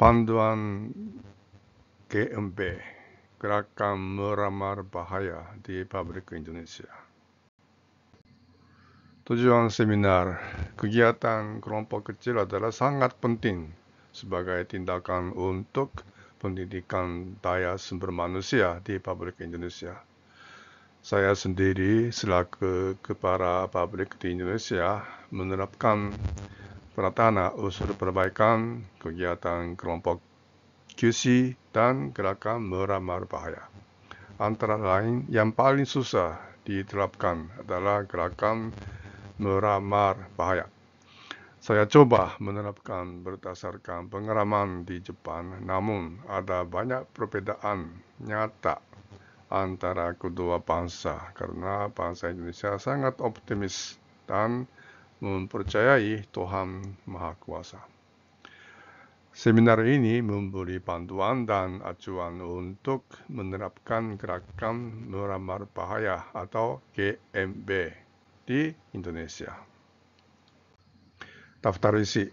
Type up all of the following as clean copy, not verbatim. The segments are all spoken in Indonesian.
Panduan GMB, Gerakan Meramar Bahaya di Pabrik Indonesia. Tujuan seminar, kegiatan kelompok kecil adalah sangat penting sebagai tindakan untuk pendidikan daya sumber manusia di Pabrik Indonesia. Saya sendiri selaku kepala pabrik di Indonesia menerapkan peratana unsur perbaikan kegiatan kelompok QC dan gerakan meramar bahaya. Antara lain yang paling susah diterapkan adalah gerakan meramar bahaya. Saya coba menerapkan berdasarkan pengalaman di Jepang, namun ada banyak perbedaan nyata antara kedua bangsa karena bangsa Indonesia sangat optimis dan mempercayai Tuhan Maha Kuasa. Seminar ini memberi panduan dan acuan untuk menerapkan gerakan meramar bahaya atau GMB di Indonesia. Daftar isi.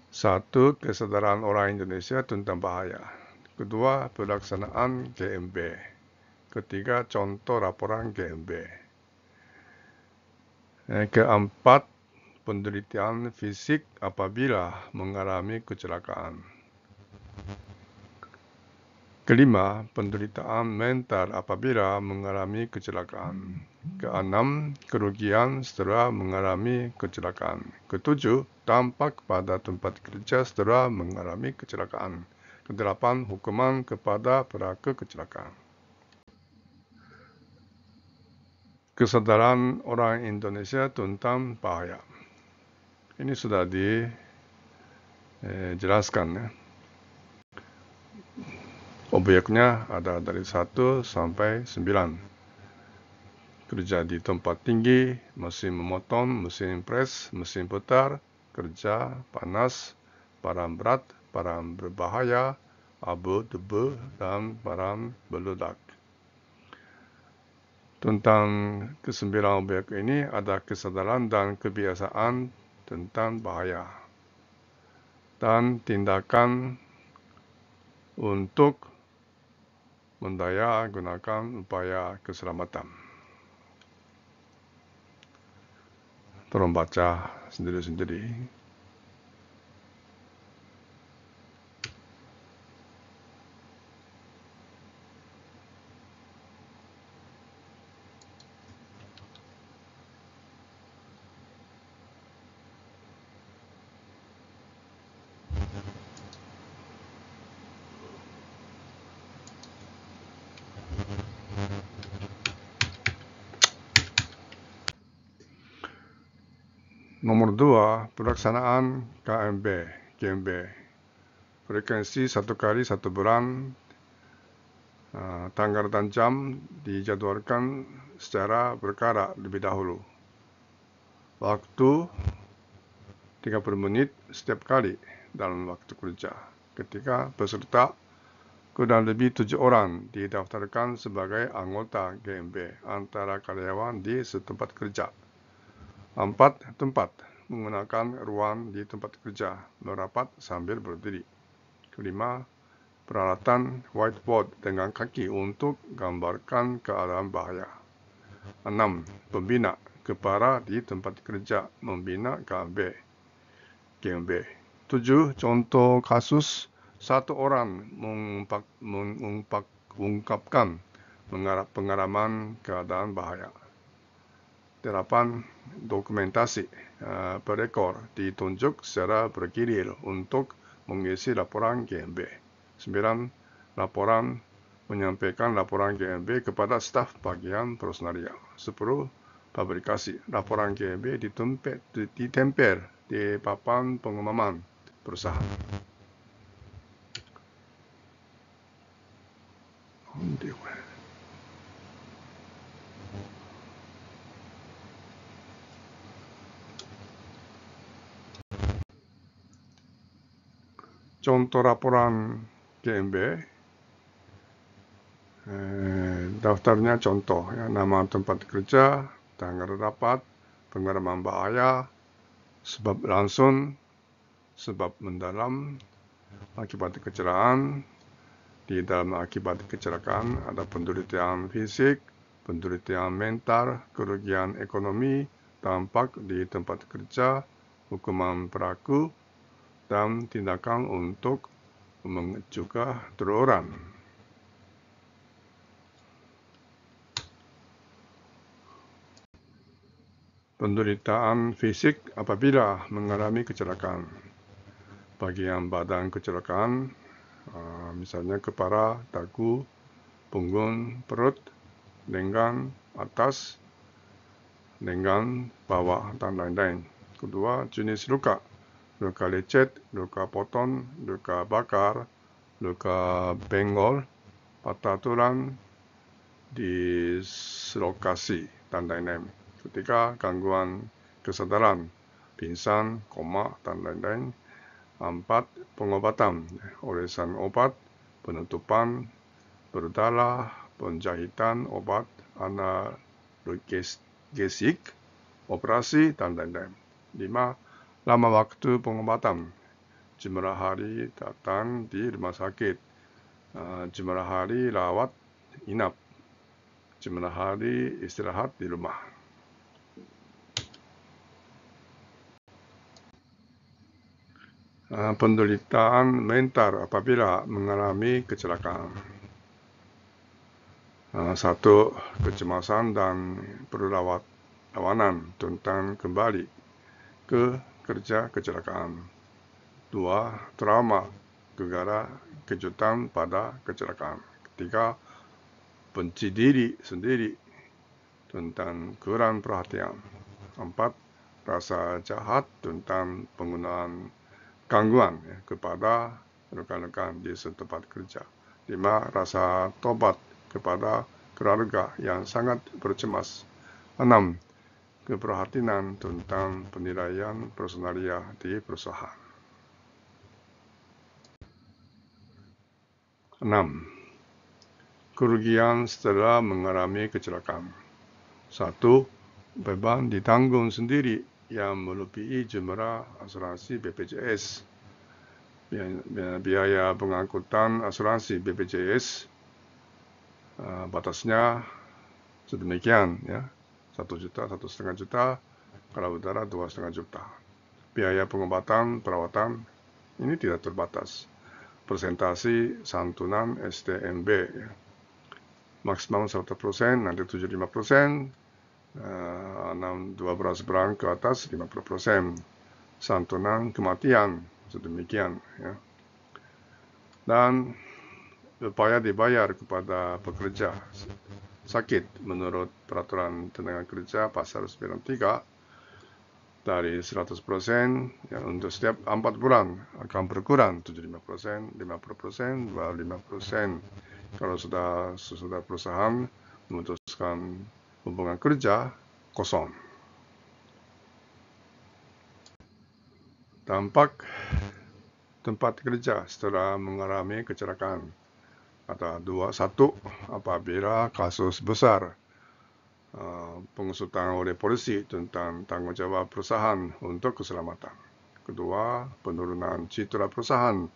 1. Kesadaran orang Indonesia tentang bahaya. 2. Pelaksanaan GMB. 3. Contoh laporan GMB. 4. Penderitian fisik apabila mengalami kecelakaan. 5. Penderitaan mental apabila mengalami kecelakaan. 6. Kerugian setelah mengalami kecelakaan. 7. Dampak pada tempat kerja setelah mengalami kecelakaan. 8. Hukuman kepada pelaku kecelakaan. Kesadaran orang Indonesia tentang bahaya. Ini sudah dijelaskan ya. Objeknya ada dari 1 sampai 9. Kerja di tempat tinggi, mesin memotong, mesin pres, mesin putar, kerja panas, barang berat, barang berbahaya, abu, debu, dan barang meledak. Tentang ke-9 objek ini ada kesadaran dan kebiasaan tentang bahaya dan tindakan untuk mendaya gunakan upaya keselamatan. Tolong baca sendiri-sendiri. Nomor 2, pelaksanaan GMB. Frekuensi 1 kali 1 bulan, tanggal dan jam dijadwalkan secara berkala lebih dahulu. Waktu 30 menit setiap kali dalam waktu kerja. Ketika peserta kurang lebih 7 orang didaftarkan sebagai anggota GMB antara karyawan di setempat kerja. 4. Tempat menggunakan ruang di tempat kerja, merapat sambil berdiri. 5. Peralatan whiteboard dengan kaki untuk gambarkan keadaan bahaya. 6. Pembina kepala di tempat kerja membina GMB. 7. Contoh kasus 1 orang mengungkapkan pengalaman keadaan bahaya. 8. Dokumentasi perekor ditunjuk secara bergilir untuk mengisi laporan GMB. 9. Laporan menyampaikan laporan GMB kepada staf bagian personalia. 10. Publikasi laporan GMB ditempel di papan pengumuman perusahaan. Contoh laporan GMB, daftarnya contoh, ya, nama tempat kerja, tanggal rapat, pengalaman bahaya, sebab langsung, sebab mendalam, Akibat kecelakaan, di dalam akibat kecelakaan ada penderitaan fisik, penderitaan mental, kerugian ekonomi, dampak di tempat kerja, hukuman berlaku, dan tindakan untuk mencegah terulang. Penderitaan fisik apabila mengalami kecelakaan. Bagian badan kecelakaan, misalnya kepala, dagu, punggung, perut, lengan atas, lengan bawah, dan lain-lain. Kedua, jenis luka. Luka lecet, luka potong, luka bakar, luka benggol, patah tulang, dislokasi, dan lain-lain. Ketiga, gangguan kesadaran, pingsan, koma, dan lain-lain. 4, pengobatan, olesan obat, penutupan berdarah, penjahitan obat analgesik, operasi, dan lain-lain. 5, lama waktu pengobatan, jumlah hari datang di rumah sakit, jumlah hari rawat inap, jumlah hari istirahat di rumah. Penderitaan mental apabila mengalami kecelakaan. 1, kecemasan dan perlawanan tentang kembali ke kerja kecelakaan. 2, trauma gara-gara kejutan pada kecelakaan. 3, benci diri sendiri tentang kurang perhatian. 4, rasa jahat tentang penggunaan gangguan kepada rekan-rekan di tempat kerja. 5, rasa tobat kepada keluarga yang sangat bercemas. 6, keprihatinan tentang penilaian personalia di perusahaan. 6, kerugian setelah mengalami kecelakaan. 1, beban ditanggung sendiri yang melebihi jumlah asuransi BPJS. Biaya pengangkutan asuransi BPJS batasnya sedemikian, ya, 1 juta, 1,5 juta, kalau udara 2,5 juta. Biaya pengobatan perawatan ini tidak terbatas. Presentasi santunan STNB, ya. Maksimum 100%, nanti 75%. 12 bulan ke atas 50%. Santunan kematian sedemikian, ya. Dan upaya dibayar kepada pekerja sakit menurut peraturan tenaga kerja pasal 93 dari 100%, ya, untuk setiap 4 bulan akan berkurang 75%, 50%, 25%. Kalau sudah perusahaan memutuskan hubungan kerja kosong. Dampak tempat kerja setelah mengalami kecelakaan. Ada 2, 1, apabila kasus besar, pengusutan oleh polisi tentang tanggung jawab perusahaan untuk keselamatan. Kedua, penurunan citra perusahaan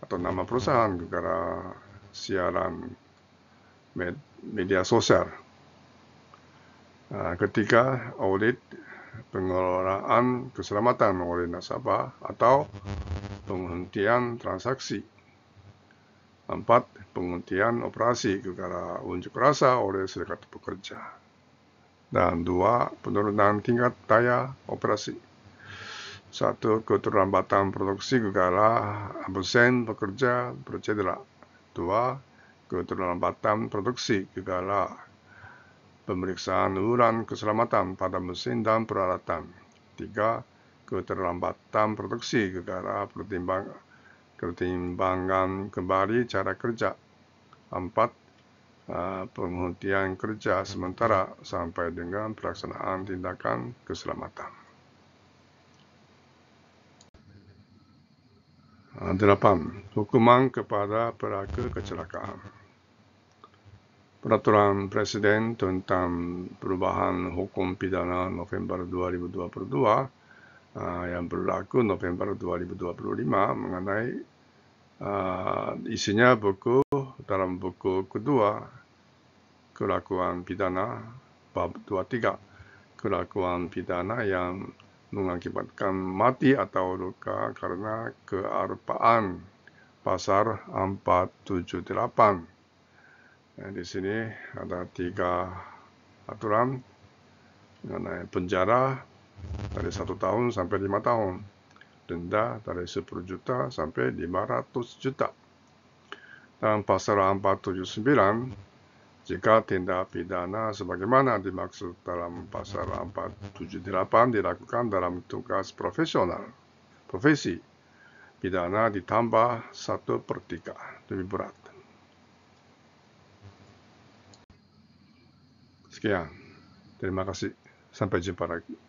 atau nama perusahaan gara-gara siaran media sosial. Ketiga, audit pengelolaan keselamatan oleh nasabah atau penghentian transaksi. 4, penghentian operasi gara-gara unjuk rasa oleh serikat pekerja. Dan 2, penurunan tingkat daya operasi. 1, keterlambatan produksi gara-gara absen pekerja bercedera. 2, keterlambatan produksi gara-gara pemeriksaan ulang keselamatan pada mesin dan peralatan. 3, keterlambatan produksi gara-gara pertimbangan kembali cara kerja. 4, penghentian kerja sementara sampai dengan pelaksanaan tindakan keselamatan. 8, hukuman kepada pelaku kecelakaan. Peraturan Presiden tentang perubahan hukum pidana November 2022 yang berlaku November 2025 mengenai Isinya dalam buku kedua, kelakuan pidana, bab 23, kelakuan pidana yang mengakibatkan mati atau luka karena kearpaan, pasal 478. Di sini ada 3 aturan mengenai penjara dari 1 tahun sampai 5 tahun, denda dari 10 juta sampai 500 juta. Dan pasal 479, jika tindak pidana sebagaimana dimaksud dalam pasal 478 dilakukan dalam tugas profesi, pidana ditambah 1/3, lebih berat. Sekian, terima kasih. Sampai jumpa lagi.